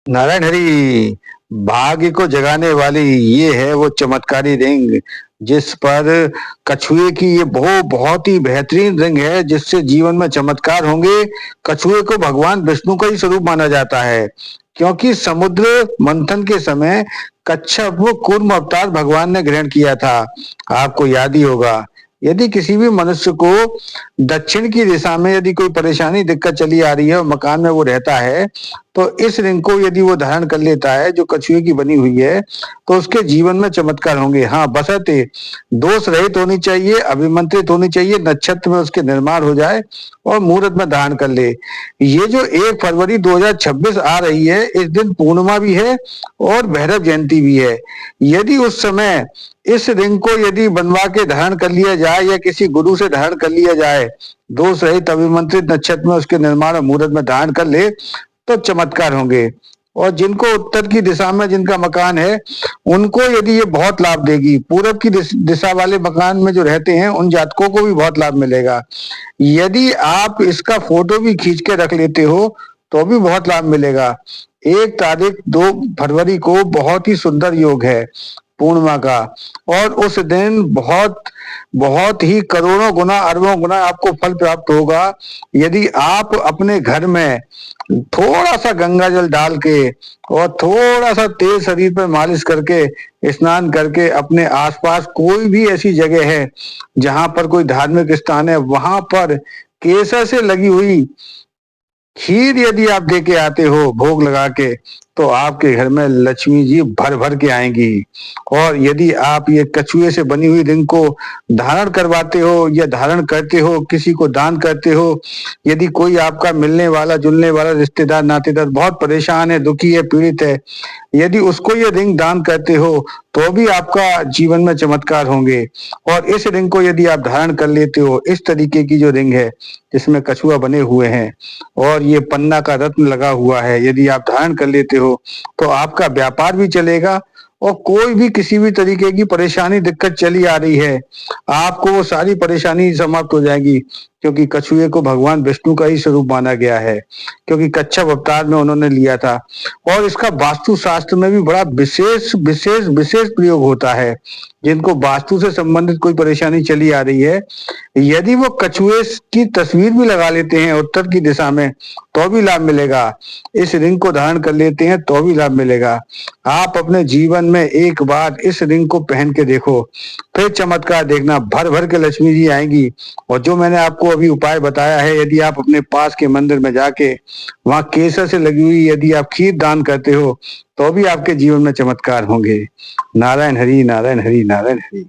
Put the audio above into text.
नारायण हरि। भाग्य को जगाने वाली ये है वो चमत्कारी रिंग, जिस पर कछुए की ये बहुत ही बेहतरीन रिंग है, जिससे जीवन में चमत्कार होंगे। कछुए को भगवान विष्णु का ही स्वरूप माना जाता है, क्योंकि समुद्र मंथन के समय कच्छप वो कूर्म अवतार भगवान ने ग्रहण किया था। आपको याद ही होगा। यदि किसी भी मनुष्य को दक्षिण की दिशा में यदि कोई परेशानी दिक्कत चली आ रही है और मकान में वो रहता है, तो इस रिंग को यदि वो धारण कर लेता है जो कछुए की बनी हुई है, तो उसके जीवन में चमत्कार होंगे। हाँ, बशर्ते दोष रहित होनी चाहिए, अभिमंत्रित होनी चाहिए, नक्षत्र में उसके निर्माण हो जाए और मुहूर्त में धारण कर ले। ये जो 1 फरवरी 2026 आ रही है, इस दिन पूर्णिमा भी है और भैरव जयंती भी है। यदि उस समय इस रिंग को यदि बनवा के धारण कर लिया जाए या किसी गुरु से धारण कर लिया जाए, दोष रहित अभिमंत्रित नक्षत्र में उसके निर्माण और मुहूर्त में धारण कर ले, तो चमत्कार होंगे। और जिनको उत्तर की दिशा में जिनका मकान है, उनको यदि ये बहुत लाभ देगी। पूरब की दिशा वाले मकान में जो रहते हैं, उन जातकों को भी बहुत लाभ मिलेगा। यदि आप इसका फोटो भी खींच के रख लेते हो, तो भी बहुत लाभ मिलेगा। 1 तारीख 2 फरवरी को बहुत ही सुंदर योग है पूर्णिमा का, और उस दिन बहुत बहुत ही करोड़ों गुना अरबों गुना आपको फल प्राप्त होगा। यदि आप अपने घर में थोड़ा सा गंगा जल डाल के और थोड़ा सा तेल शरीर पर मालिश करके स्नान करके अपने आसपास कोई भी ऐसी जगह है जहां पर कोई धार्मिक स्थान है, वहां पर केसर से लगी हुई खीर यदि आप दे के आते हो भोग लगा के, तो आपके घर में लक्ष्मी जी भर भर के आएंगी। और यदि आप ये कछुए से बनी हुई रिंग को धारण करवाते हो या धारण करते हो, किसी को दान करते हो, यदि कोई आपका मिलने वाला जुलने वाला रिश्तेदार नातेदार बहुत परेशान है, दुखी है, पीड़ित है, यदि उसको ये रिंग दान करते हो, तो भी आपका जीवन में चमत्कार होंगे। और इस रिंग को यदि आप धारण कर लेते हो, इस तरीके की जो रिंग है जिसमें कछुआ बने हुए हैं और ये पन्ना का रत्न लगा हुआ है, यदि आप धारण कर लेते हो, तो आपका व्यापार भी चलेगा। और कोई भी किसी भी तरीके की परेशानी दिक्कत चली आ रही है, आपको वो सारी परेशानी समाप्त हो जाएगी, क्योंकि कछुए को भगवान विष्णु का ही स्वरूप माना गया है, क्योंकि कच्छप अवतार में उन्होंने लिया था। और इसका वास्तु शास्त्र में भी बड़ा विशेष विशेष विशेष प्रयोग होता है। जिनको वास्तु से संबंधित कोई परेशानी चली आ रही है, यदि वो कछुए की तस्वीर भी लगा लेते हैं उत्तर की दिशा में, तो भी लाभ मिलेगा। इस रिंग को धारण कर लेते हैं तो भी लाभ मिलेगा। आप अपने जीवन में एक बार इस रिंग को पहन के देखो, फिर चमत्कार देखना, भर भर के लक्ष्मी जी आएंगी। और जो मैंने आपको अभी उपाय बताया है, यदि आप अपने पास के मंदिर में जाके वहां केसर से लगी हुई यदि आप खीर दान करते हो, तो भी आपके जीवन में चमत्कार होंगे। नारायण हरि, नारायण हरि, नारायण हरि।